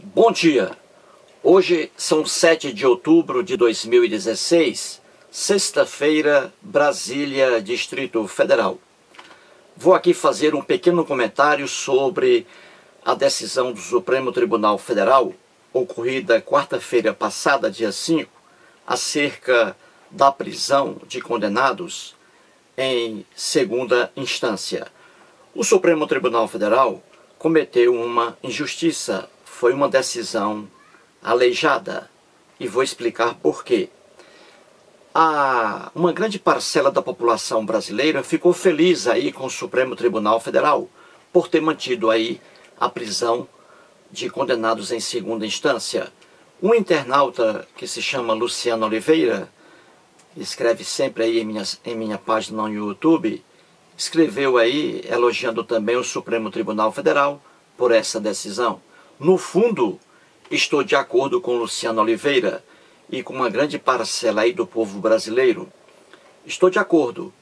Bom dia! Hoje são 7 de outubro de 2016, sexta-feira, Brasília, Distrito Federal. Vou aqui fazer um pequeno comentário sobre a decisão do Supremo Tribunal Federal, ocorrida quarta-feira passada, dia 5, acerca da prisão de condenados em segunda instância. O Supremo Tribunal Federal cometeu uma injustiça. Foi uma decisão aleijada, e vou explicar por quê. Uma grande parcela da população brasileira ficou feliz aí com o Supremo Tribunal Federal por ter mantido aí a prisão de condenados em segunda instância. Um internauta que se chama Luciano Oliveira, escreve sempre aí em minha página no YouTube, escreveu aí elogiando também o Supremo Tribunal Federal por essa decisão. No fundo, estou de acordo com Luciano Oliveira e com uma grande parcela aí do povo brasileiro. Estou de acordo.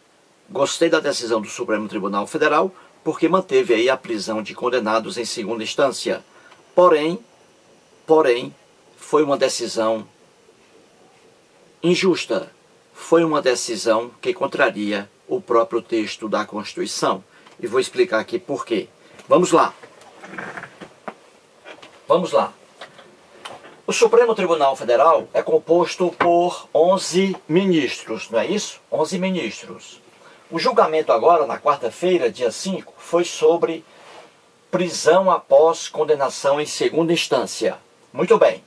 Gostei da decisão do Supremo Tribunal Federal porque manteve aí a prisão de condenados em segunda instância. Porém, foi uma decisão injusta. Foi uma decisão que contraria o próprio texto da Constituição. E vou explicar aqui por quê. Vamos lá. O Supremo Tribunal Federal é composto por 11 ministros, não é isso? 11 ministros. O julgamento agora, na quarta-feira, dia 5, foi sobre prisão após condenação em segunda instância. Muito bem.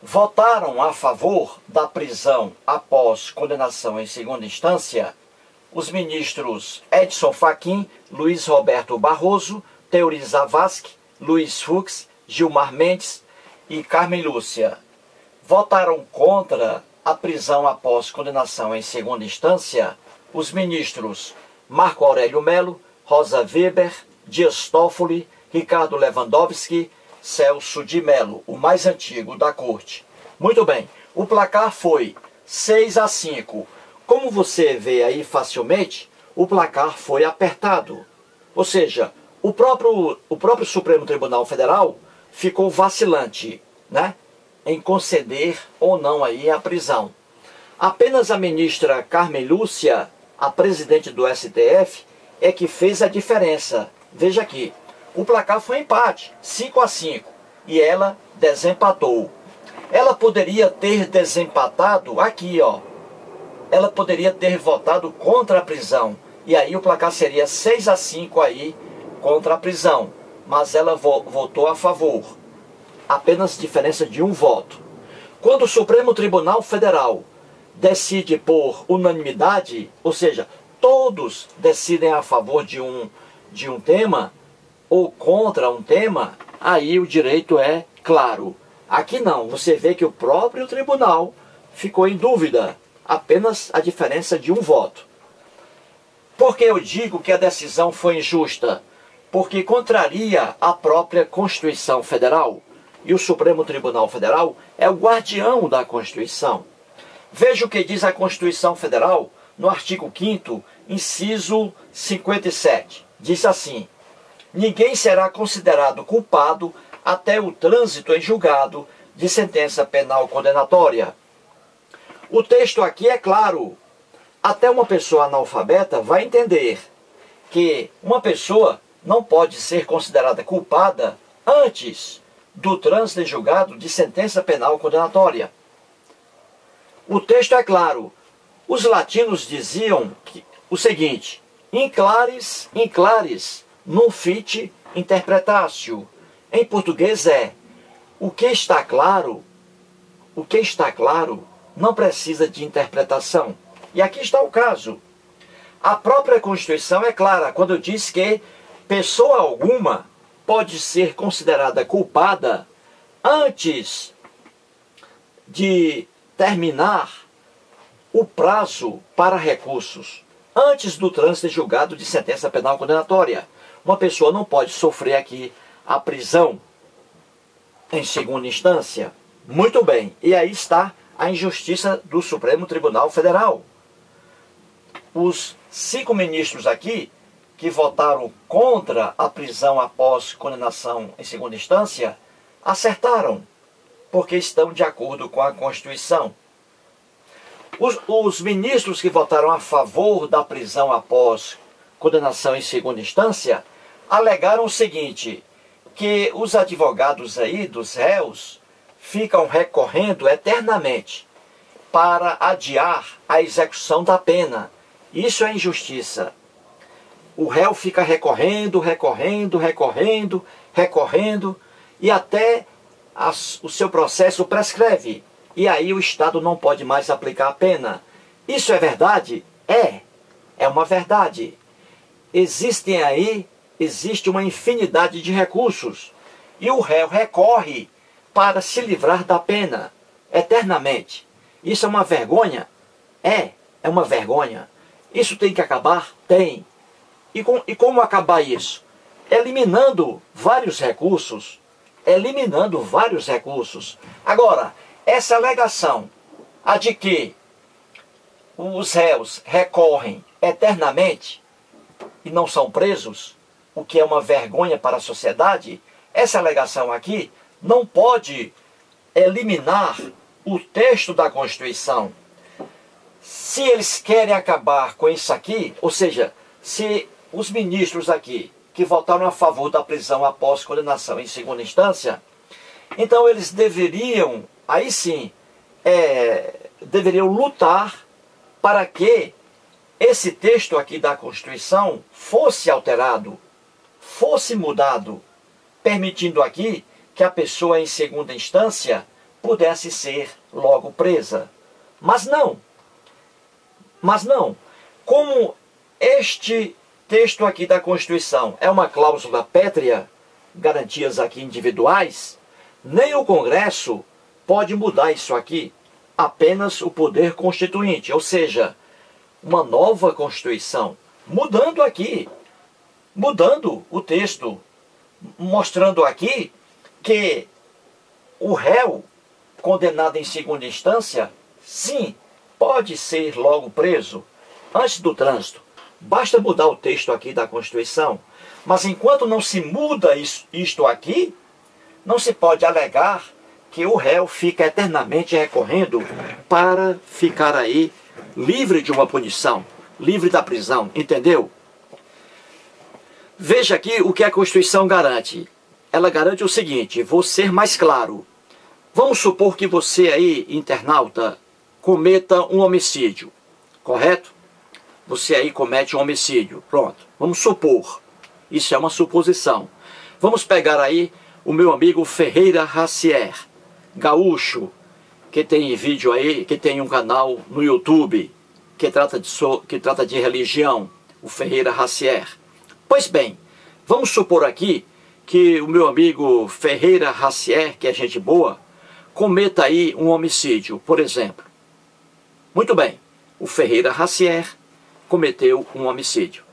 Votaram a favor da prisão após condenação em segunda instância os ministros Edson Fachin, Luiz Roberto Barroso, Teori Zavascki, Luiz Fux, Gilmar Mendes e Carmen Lúcia. Votaram contra a prisão após condenação em segunda instância os ministros Marco Aurélio Melo, Rosa Weber, Dias Toffoli, Ricardo Lewandowski, Celso de Mello, o mais antigo da corte. Muito bem, o placar foi 6-5. Como você vê aí facilmente, o placar foi apertado. Ou seja, o próprio Supremo Tribunal Federal ficou vacilante, né, em conceder ou não aí a prisão. Apenas a ministra Carmen Lúcia, a presidente do STF, é que fez a diferença. Veja aqui, o placar foi empate, 5-5, e ela desempatou. Ela poderia ter desempatado aqui, ó. Ela poderia ter votado contra a prisão, e aí o placar seria 6-5 aí contra a prisão, mas ela votou a favor. Apenas diferença de um voto. Quando o Supremo Tribunal Federal decide por unanimidade, ou seja, todos decidem a favor de um tema ou contra um tema, aí o direito é claro. Aqui não, você vê que o próprio tribunal ficou em dúvida, apenas a diferença de um voto. Por que eu digo que a decisão foi injusta? Porque contraria a própria Constituição Federal. E o Supremo Tribunal Federal é o guardião da Constituição. Veja o que diz a Constituição Federal no artigo 5º, inciso 57. Diz assim: ninguém será considerado culpado até o trânsito em julgado de sentença penal condenatória. O texto aqui é claro. Até uma pessoa analfabeta vai entender que uma pessoa não pode ser considerada culpada antes do trânsito em julgado de sentença penal condenatória. O texto é claro. Os latinos diziam o seguinte: in claris non fit interpretatio. Em português é: o que está claro não precisa de interpretação. E aqui está o caso. A própria Constituição é clara quando diz que pessoa alguma pode ser considerada culpada antes de terminar o prazo para recursos, antes do trânsito em julgado de sentença penal condenatória. Uma pessoa não pode sofrer aqui a prisão em segunda instância. Muito bem, e aí está a injustiça do Supremo Tribunal Federal. Os 5 ministros aqui que votaram contra a prisão após condenação em segunda instância, acertaram, porque estão de acordo com a Constituição. Os ministros que votaram a favor da prisão após condenação em segunda instância alegaram o seguinte, que os advogados aí dos réus ficam recorrendo eternamente para adiar a execução da pena. Isso é injustiça. O réu fica recorrendo e até o seu processo prescreve. E aí o Estado não pode mais aplicar a pena. Isso é verdade? É uma verdade. Existe uma infinidade de recursos. E o réu recorre para se livrar da pena eternamente. Isso é uma vergonha? É uma vergonha. Isso tem que acabar? Tem. E como acabar isso? Eliminando vários recursos. Agora, essa alegação, a de que os réus recorrem eternamente e não são presos, o que é uma vergonha para a sociedade, essa alegação aqui não pode eliminar o texto da Constituição. Se eles querem acabar com isso aqui, ou seja, se os ministros aqui que votaram a favor da prisão após condenação em segunda instância, então eles deveriam, aí sim, deveriam lutar para que esse texto aqui da Constituição fosse alterado, fosse mudado, permitindo aqui que a pessoa em segunda instância pudesse ser logo presa. Mas não. Como este texto aqui da Constituição é uma cláusula pétrea, garantias aqui individuais, nem o Congresso pode mudar isso aqui, apenas o poder constituinte, ou seja, uma nova Constituição, mudando o texto, mostrando aqui que o réu condenado em segunda instância, sim, pode ser logo preso antes do trânsito. Basta mudar o texto aqui da Constituição. Mas enquanto não se muda isto aqui, não se pode alegar que o réu fica eternamente recorrendo para ficar aí livre de uma punição, livre da prisão, entendeu? Veja aqui o que a Constituição garante. Ela garante o seguinte, vou ser mais claro. Vamos supor que você aí, internauta, cometa um homicídio, correto? Você aí comete um homicídio, pronto. Vamos supor, isso é uma suposição. Vamos pegar aí o meu amigo Ferreira Racier, gaúcho, que tem vídeo aí, que tem um canal no YouTube, que trata de religião, o Ferreira Racier. Pois bem, vamos supor aqui que o meu amigo Ferreira Racier, que é gente boa, cometa aí um homicídio, por exemplo. Muito bem, o Ferreira Racier cometeu um homicídio.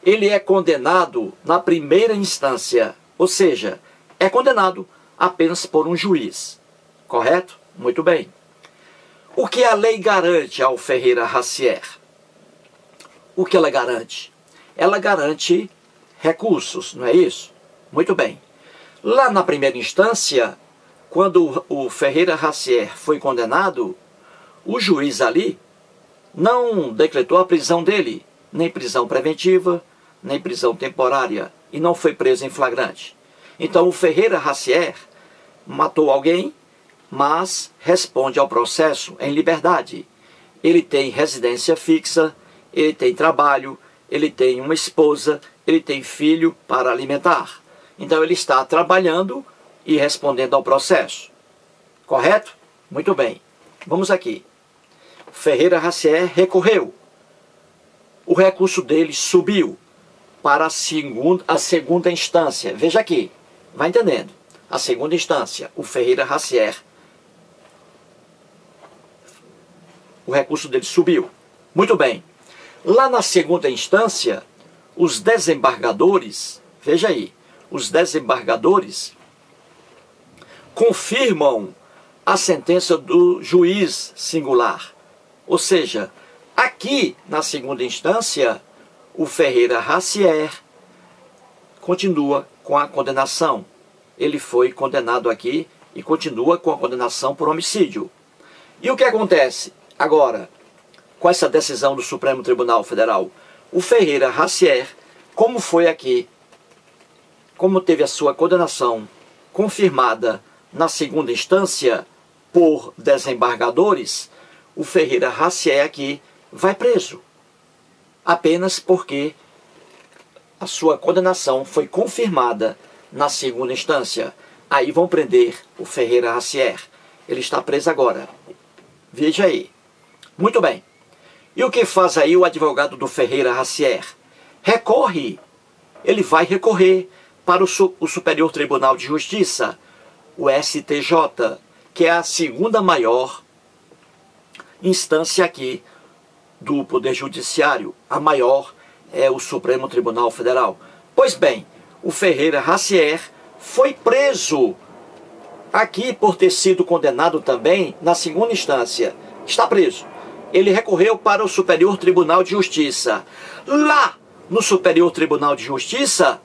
Ele é condenado na primeira instância, ou seja, é condenado apenas por um juiz, correto? Muito bem. O que a lei garante ao Ferreira Racier? O que ela garante? Ela garante recursos, não é isso? Muito bem. Lá na primeira instância, quando o Ferreira Racier foi condenado, o juiz ali não decretou a prisão dele, nem prisão preventiva, nem prisão temporária, e não foi preso em flagrante. Então o Ferreira Racier matou alguém, mas responde ao processo em liberdade. Ele tem residência fixa, ele tem trabalho, ele tem uma esposa, ele tem filho para alimentar. Então ele está trabalhando e respondendo ao processo. Correto? Muito bem. Vamos aqui. Ferreira Racier recorreu. O recurso dele subiu para a segunda instância. Veja aqui, vai entendendo. A segunda instância, o Ferreira Racier, o recurso dele subiu. Muito bem. Lá na segunda instância, os desembargadores, veja aí, os desembargadores confirmam a sentença do juiz singular. Ou seja, aqui na segunda instância, o Ferreira Racier continua com a condenação. ele foi condenado aqui e continua com a condenação por homicídio. E o que acontece agora com essa decisão do Supremo Tribunal Federal? O Ferreira Racier, como foi aqui, como teve a sua condenação confirmada na segunda instância por desembargadores, o Ferreira Racier aqui vai preso, apenas porque a sua condenação foi confirmada na segunda instância. Aí vão prender o Ferreira Racier. Ele está preso agora. Veja aí. Muito bem. E o que faz aí o advogado do Ferreira Racier? Recorre. Ele vai recorrer para o Superior Tribunal de Justiça, o STJ, que é a segunda maior instância aqui do Poder Judiciário. A maior é o Supremo Tribunal Federal. Pois bem, o Ferreira Racier foi preso aqui por ter sido condenado também na segunda instância. Está preso. Ele recorreu para o Superior Tribunal de Justiça. Lá no Superior Tribunal de Justiça,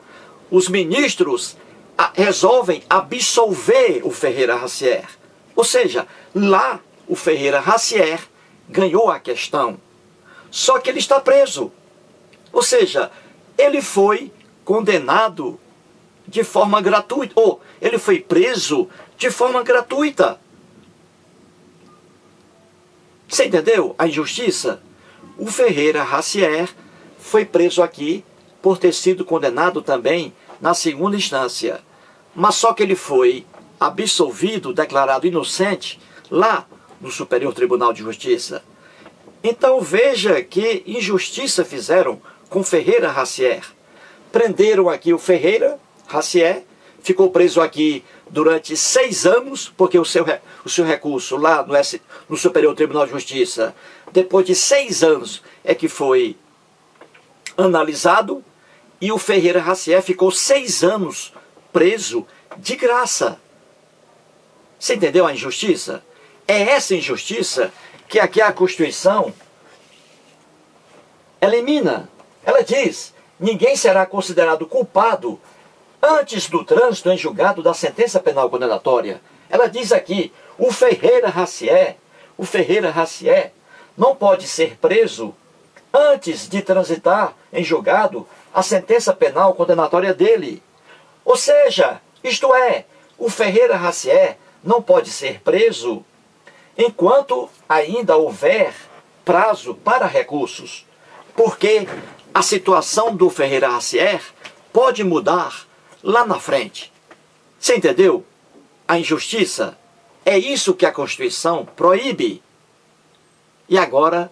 os ministros resolvem absolver o Ferreira Racier. Ou seja, lá o Ferreira Racier ganhou a questão. Só que ele está preso. Ou seja, ele foi condenado de forma gratuita, ou ele foi preso de forma gratuita. Você entendeu a injustiça? O Ferreira Racier foi preso aqui por ter sido condenado também na segunda instância. Mas só que ele foi absolvido, declarado inocente, lá no Superior Tribunal de Justiça. Então veja que injustiça fizeram com Ferreira Racier. Prenderam aqui o Ferreira Racier, ficou preso aqui durante 6 anos, porque o seu recurso lá no Superior Tribunal de Justiça, depois de 6 anos é que foi analisado, e o Ferreira Racier ficou 6 anos preso de graça. Você entendeu a injustiça? É essa injustiça que aqui a Constituição elimina. Ela diz: ninguém será considerado culpado antes do trânsito em julgado da sentença penal condenatória. Ela diz aqui: o Ferreira Racier não pode ser preso antes de transitar em julgado a sentença penal condenatória dele. Ou seja, isto é, o Ferreira Racier não pode ser preso enquanto ainda houver prazo para recursos, porque a situação do Ferreira Racier pode mudar lá na frente. Você entendeu a injustiça? É isso que a Constituição proíbe. E agora,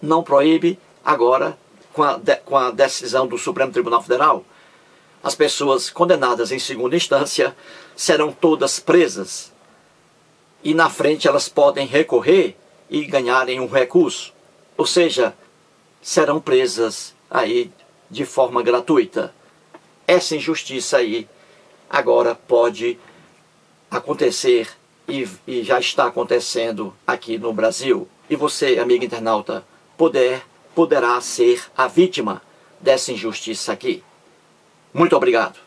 não proíbe, agora, com a decisão do Supremo Tribunal Federal, as pessoas condenadas em segunda instância serão todas presas. E na frente elas podem recorrer e ganharem um recurso. Ou seja, serão presas aí de forma gratuita. Essa injustiça aí agora pode acontecer e já está acontecendo aqui no Brasil. E você, amigo internauta, poderá ser a vítima dessa injustiça aqui. Muito obrigado.